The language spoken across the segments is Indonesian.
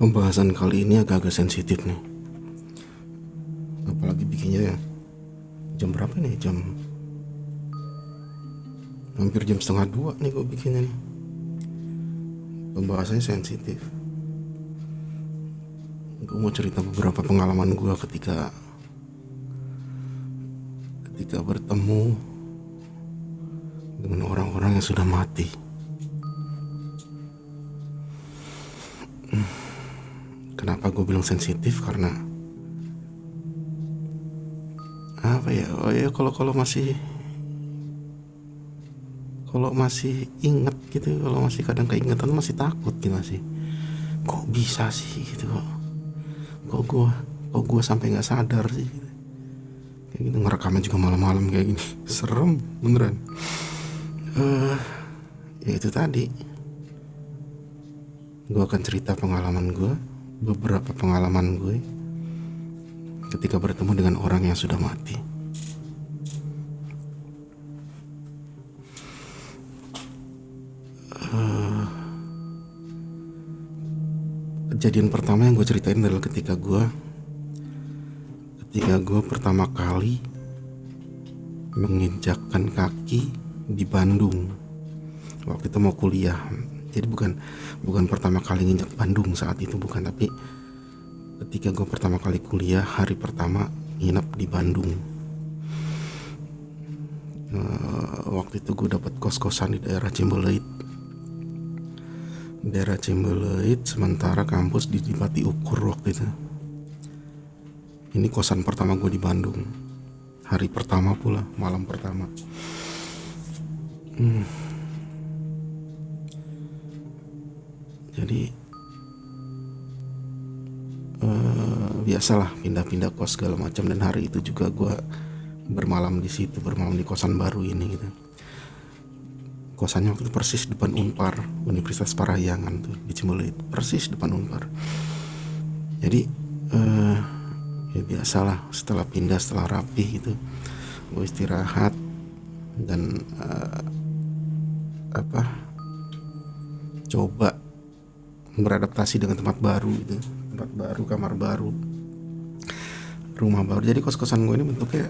Pembahasan kali ini agak-agak sensitif nih. Apalagi bikinnya ya jam berapa nih? Hampir jam setengah dua nih gue bikinnya nih. Pembahasannya sensitif. Gue mau cerita beberapa pengalaman gue ketika bertemu dengan orang-orang yang sudah mati. Kenapa gue bilang sensitif? Karena apa ya? Oh ya, kalau masih inget gitu, kalau masih kadang keingetan masih takut gitu, masih kok bisa sih gitu, kok gue sampai nggak sadar sih gitu. Kayak gitu, ngerekamnya juga malam-malam kayak gini. Serem beneran. Ya itu tadi, gue akan cerita beberapa pengalaman gue ketika bertemu dengan orang yang sudah mati. Kejadian pertama yang gue ceritain adalah ketika gue pertama kali menginjakkan kaki di Bandung. Waktu itu mau kuliah, jadi bukan pertama kali nginjak Bandung saat itu, bukan, tapi ketika gue pertama kali kuliah, hari pertama nginep di Bandung. Waktu itu gue dapat kos-kosan di daerah Cimbeleit, sementara kampus di Pati Ukur waktu itu. Ini kosan pertama gue di Bandung, hari pertama pula, malam pertama. Jadi biasalah pindah-pindah kos segala macam, dan hari itu juga gue bermalam di kosan baru ini gitu. Kosannya waktu itu persis depan Unpar, Universitas Parahyangan tuh di Cimbeleit, persis depan Unpar. Jadi ya biasalah, setelah rapi gitu, gue istirahat dan coba beradaptasi dengan tempat baru gitu, kamar baru, rumah baru. Jadi kos-kosan gue ini bentuknya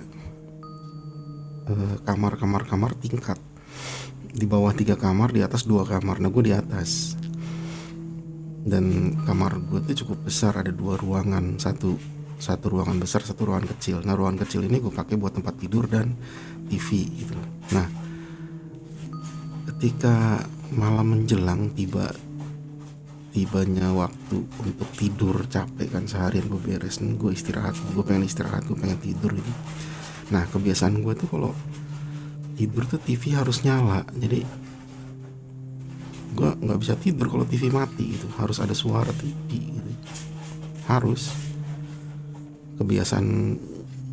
kamar tingkat. Di bawah 3 kamar, di atas 2 kamar. Nah, gue di atas. Dan kamar gue tuh cukup besar, ada 2 ruangan, satu ruangan besar, satu ruangan kecil. Nah, ruangan kecil ini gue pakai buat tempat tidur dan TV gitu. Nah, ketika malam menjelang, tibanya waktu untuk tidur, capek kan seharian gue beres, gue pengen istirahat, gue pengen tidur gitu. Nah, kebiasaan gue tuh kalau tidur tuh TV harus nyala, jadi gue nggak bisa tidur kalau TV mati gitu, harus ada suara TV gitu. Harus, kebiasaan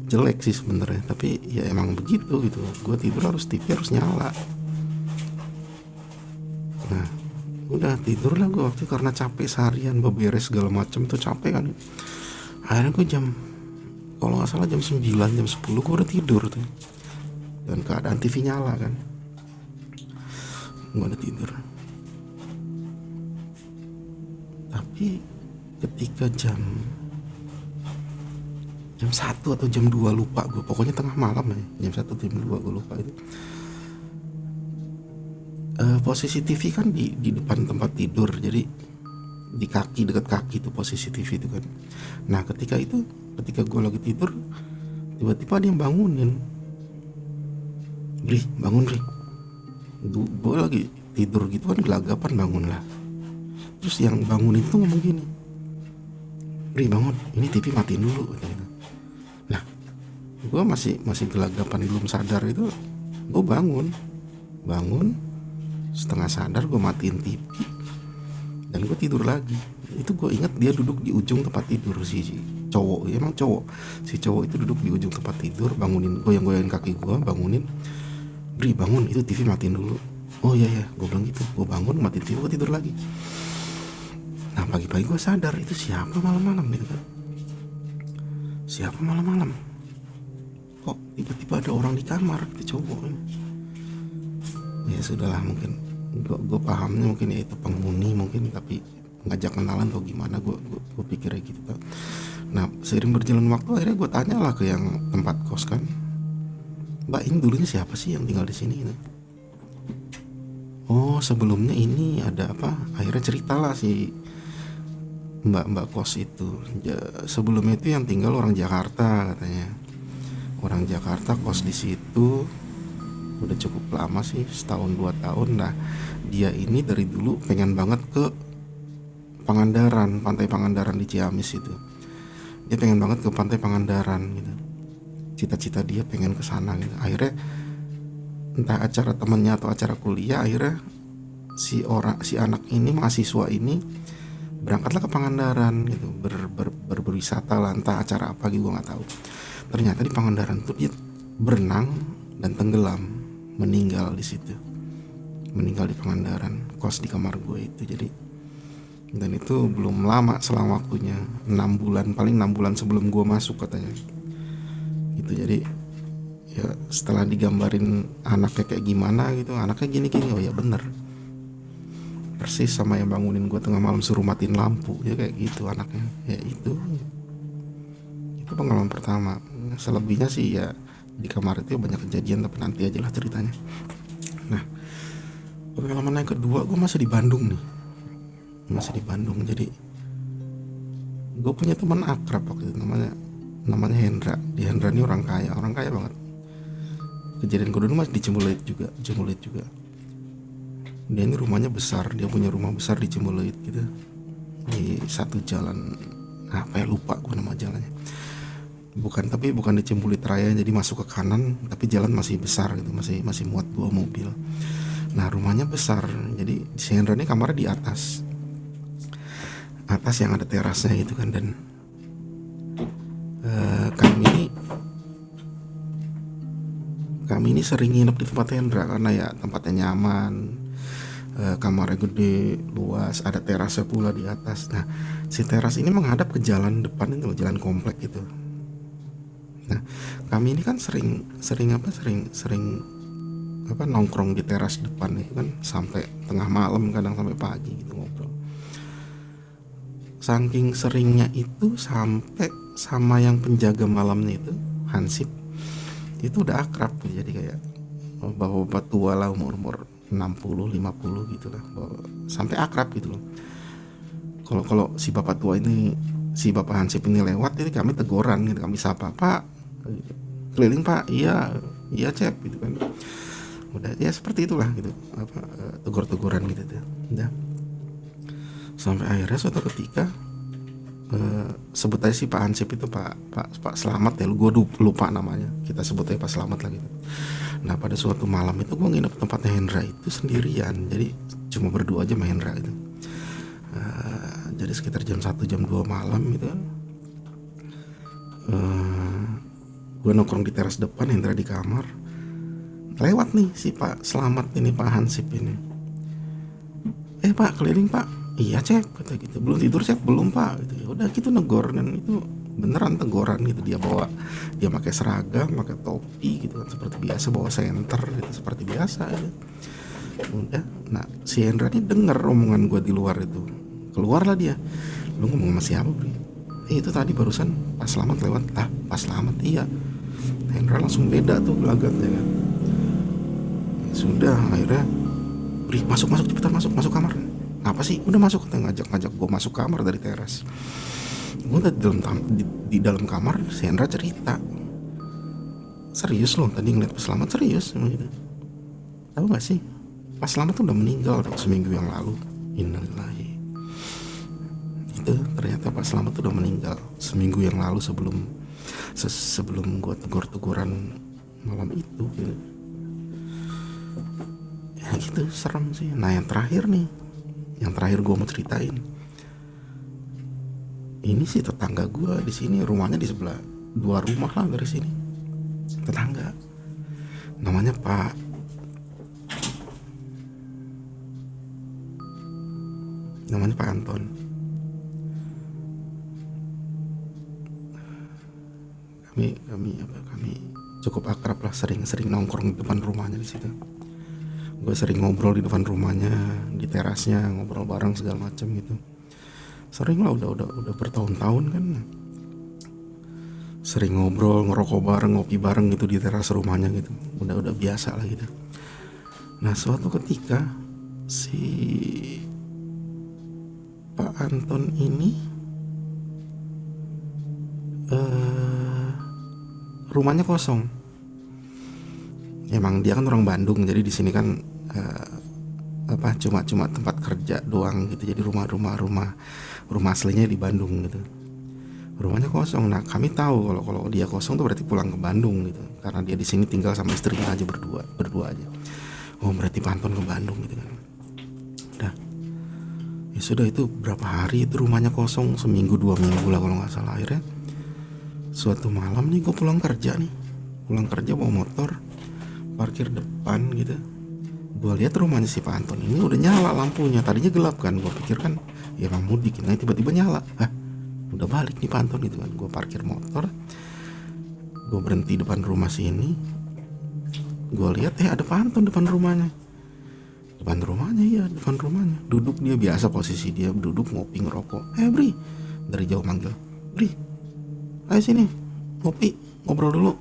jelek sih sebenarnya, tapi ya emang begitu gitu. Gue tidur TV harus nyala. Nah, udah tidur lah gue waktu, karena capek seharian beberes segala macam tuh, capek kan. Akhirnya gue kalau nggak salah jam 9, jam 10 gue udah tidur tuh, dan keadaan TV nyala kan. Gue udah tidur. Tapi ketika jam 1 atau jam 2 lupa gue, pokoknya tengah malam ya, jam 1 atau jam 2 gue lupa itu. Posisi TV kan di depan tempat tidur, jadi di dekat kaki itu posisi TV itu kan. Nah, ketika gue lagi tidur, tiba-tiba ada yang bangunin. Bangun Ri. Gue lagi tidur gitu kan, gelagapan, bangun lah. Terus yang bangunin tuh ngomong gini, Ri bangun, ini TV matiin dulu gitu. Nah, gue masih gelagapan, belum sadar itu, gue bangun setengah sadar, gue matiin TV dan gue tidur lagi. Itu gue ingat dia duduk di ujung tempat tidur, si cowok itu duduk di ujung tempat tidur, bangunin, goyang-goyangin kaki gue, bangunin, Bri bangun, itu TV matiin dulu. Oh iya, gue bilang gitu. Gue bangun, matiin TV, gue tidur lagi. Nah, pagi-pagi gue sadar, itu siapa malam-malam gitu kan. Siapa malam-malam? Kok tiba-tiba ada orang di kamar, itu cowok. Ya sudahlah, mungkin gue pahamnya mungkin ya itu penghuni mungkin, tapi ngajak kenalan atau gimana, gue pikirnya gitu kan. Nah seiring berjalan waktu akhirnya gue tanya lah ke yang tempat kos kan, mbak ini dulunya siapa sih yang tinggal di sini gitu. Oh sebelumnya ini ada apa, akhirnya ceritalah si mbak kos itu, sebelumnya itu yang tinggal orang Jakarta katanya, orang Jakarta kos di situ udah cukup lama sih, setahun 2 tahun. Nah dia ini dari dulu pengen banget ke Pangandaran, pantai Pangandaran di Ciamis itu. Dia pengen banget ke pantai Pangandaran gitu. Cita-cita dia pengen ke sana gitu. Akhirnya entah acara temennya atau acara kuliah, akhirnya si anak ini, mahasiswa ini berangkatlah ke Pangandaran gitu, berwisata lah, entah acara apa gitu gue nggak tahu. Ternyata di Pangandaran tuh dia berenang dan tenggelam, meninggal di situ, meninggal di Pangandaran, kos di kamar gue itu. Jadi dan itu belum lama, selang waktunya 6 bulan, paling 6 bulan sebelum gue masuk katanya itu. Jadi ya setelah digambarin anaknya kayak gimana gitu, anaknya gini-gini, oh ya bener persis sama yang bangunin gue tengah malam suruh matiin lampu, ya kayak gitu anaknya. Ya itu pengalaman pertama. Selebihnya sih ya di kamar itu banyak kejadian, tapi nanti aja lah ceritanya. Nah pengalaman yang kedua, gue masih di Bandung nih, masih di Bandung. Jadi gue punya teman akrab waktu itu, namanya Hendra. Di Hendra ini orang kaya banget. Kejadian kedua masih di Ciumuleuit juga. Dia ini rumahnya besar, dia punya rumah besar di Ciumuleuit gitu, di satu jalan apa ya, lupa gue nama jalannya. Bukan di Ciumuleuit Raya, jadi masuk ke kanan tapi jalan masih besar gitu, masih muat 2 mobil. Nah rumahnya besar, jadi si Hendra ini kamarnya di atas yang ada terasnya gitu kan. Dan kami ini sering nginep di tempat Hendra karena ya tempatnya nyaman, kamarnya gede, luas, ada terasnya pula di atas. Nah si teras ini menghadap ke jalan depan itu, jalan komplek gitu. Nah kami ini kan sering nongkrong di teras depan itu kan sampai tengah malam, kadang sampai pagi gitu ngobrol. Saking seringnya itu sampai sama yang penjaga malamnya itu, Hansip, itu udah akrab tuh. Jadi kayak bapak-bapak tua lah, umur 60-50 gitu lah, sampai akrab gitu loh. Kalau si bapak tua ini, si bapak Hansip ini lewat, jadi kami teguran gitu, kami sapa, Pak keliling Pak, iya Cep gitu kan. Udah ya seperti itulah gitu, tegur-teguran gitu tuh. Udah sampai akhirnya suatu ketika, sebut aja si Pak Hansip itu Pak Selamat ya, gue lupa namanya, kita sebut aja Pak Selamat lah gitu. Nah pada suatu malam itu gue nginep tempatnya Hendra itu sendirian, jadi cuma berdua aja sama Hendra gitu. Jadi sekitar jam 1 jam 2 malam gitu kan, gue nongkrong di teras depan, Hendra di kamar. Lewat nih si Pak Selamat ini, Pak Hansip ini, Pak keliling Pak. Iya Cep kata gitu. Belum tidur Cep? Belum Pak gitu. Ya udah gitu negor, dan itu beneran teguran gitu. Dia pakai seragam, pakai topi gitu kan, seperti biasa, bawa senter gitu seperti biasa gitu. Udah, nah si Hendra ini denger omongan gue di luar itu, keluarlah dia. Lu ngomong sama siapa Bri? Itu tadi barusan Pak Selamat lewat. Lah Pak Selamat? Iya. Hendra langsung beda tuh gelagatnya kan. Sudah akhirnya, Bri masuk cepetan, masuk kamar. Apa sih? Udah masuk, ngajak gue masuk kamar dari teras. Gue udah di dalam kamar, si Hendra cerita, serius loh tadi ngeliat Pak Selamat, serius gitu. Tahu nggak sih, Pak Selamat tuh udah meninggal seminggu yang lalu. Innalillahi. Itu ternyata Pak Selamat tuh udah meninggal seminggu yang lalu, sebelum gue teguran malam itu gitu. Ya gitu, serem sih. Nah yang terakhir gue mau ceritain, ini sih tetangga gue di sini, rumahnya di sebelah, 2 rumah lah dari sini, tetangga, namanya Pak Anton. Kami cukup akrab lah, sering nongkrong di depan rumahnya di situ. Gue sering ngobrol di depan rumahnya, di terasnya, ngobrol bareng segala macam gitu. Sering lah, udah bertahun-tahun kan. Sering ngobrol, ngerokok bareng, ngopi bareng gitu di teras rumahnya gitu. Udah biasa lah gitu. Nah suatu ketika si Pak Anton ini rumahnya kosong. Emang dia kan orang Bandung, jadi di sini kan cuma tempat kerja doang gitu. Jadi rumah aslinya di Bandung gitu. Rumahnya kosong. Nah kami tahu kalau dia kosong tuh berarti pulang ke Bandung gitu. Karena dia di sini tinggal sama istrinya aja berdua aja. Oh berarti Pak Anton ke Bandung gitu kan. Udah. Ya sudah, itu berapa hari itu rumahnya kosong, seminggu 2 minggu lah kalau nggak salah. Akhirnya suatu malam nih gue pulang kerja bawa motor, parkir depan gitu. Gue lihat rumahnya si Pak Anton ini udah nyala lampunya. Tadinya gelap kan, gue pikir kan ya emang mudik. Nah tiba-tiba nyala. Udah balik nih Pak Anton gitu kan. Gue parkir motor, gue berhenti depan rumah sini. Gue lihat ada Pak Anton depan rumahnya. Depan rumahnya duduk dia, biasa posisi dia duduk ngopi ngerokok. Bri, dari jauh manggil, Bri, ayo sini ngopi, ngobrol dulu.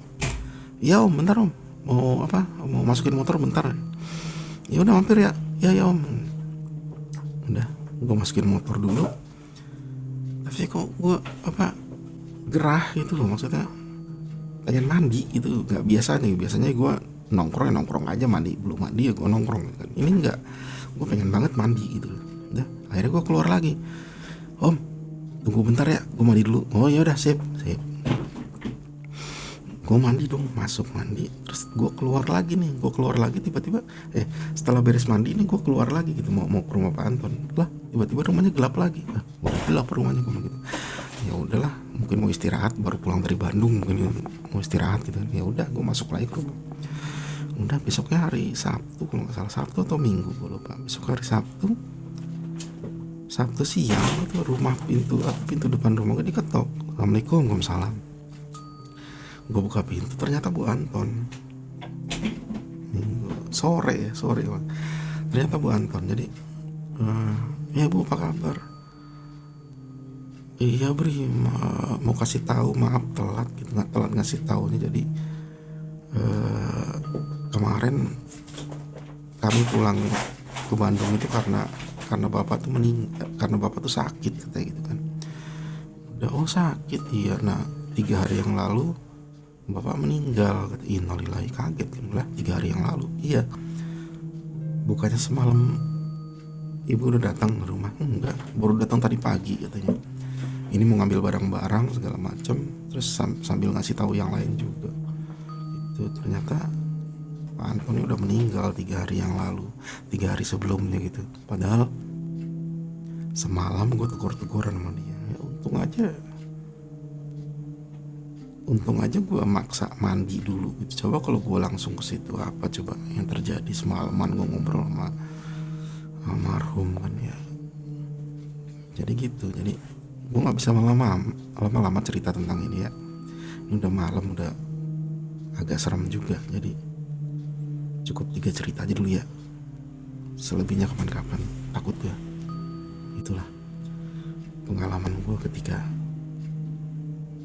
Ya om, bentar om, mau masukin motor bentar. Ya udah mampir ya om. Udah, gue masukin motor dulu. Tapi kok gue gerah gitu loh, maksudnya pengen mandi gitu. Nggak biasanya gue nongkrong aja, belum mandi ya gue nongkrong kan. Ini enggak, gue pengen banget mandi gitu. Udah, akhirnya gue keluar lagi. Om, tunggu bentar ya, gue mandi dulu. Oh ya udah, sip. Gue mandi dong, masuk mandi, terus gue keluar lagi tiba-tiba setelah beres mandi nih gue keluar lagi gitu, mau ke rumah Pak Anton lah. Tiba-tiba rumahnya gelap lagi. Udah gelap rumahnya, gue gitu. Ya udahlah, mungkin mau istirahat, baru pulang dari Bandung, mungkin mau istirahat gitu. Ya udah, gue masuk lagi ke rumah. Udah, besoknya hari Sabtu kalau nggak salah, Sabtu atau Minggu gue lupa. Besok hari Sabtu siang itu pintu depan rumah gue diketok. Assalamualaikum, waalaikumsalam. Gue buka pintu, ternyata Bu Anton. Sore bang. Ternyata Bu Anton. Jadi ya Bu, apa kabar? Iya Bri, mau kasih tahu, maaf telat gitu, nggak telat ngasih taunya. Jadi kemarin kami pulang ke Bandung itu karena bapak tuh karena bapak tuh sakit katanya gitu kan. Udah, oh sakit, iya. Nah 3 hari yang lalu bapak meninggal. Innalillahi, kaget kan lah. 3 hari yang lalu, iya. Bukannya semalam ibu udah datang ke rumah? Enggak, baru datang tadi pagi katanya. Ini mau ngambil barang-barang segala macam, terus sambil ngasih tahu yang lain juga. Itu ternyata Pak Antoni udah meninggal 3 hari yang lalu, 3 hari sebelumnya gitu. Padahal semalam gue tegur-teguran sama dia. Ya untung aja gue maksa mandi dulu gitu. Coba kalau gue langsung ke situ, apa coba yang terjadi? Semalaman gue ngobrol sama almarhum kan ya. Jadi gitu. Jadi gue nggak bisa lama-lama cerita tentang ini ya. Ini udah malam, udah agak serem juga. Jadi cukup 3 cerita aja dulu ya. Selebihnya kapan-kapan, takut gue. Itulah pengalaman gue ketika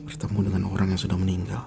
bertemu dengan orang yang sudah meninggal.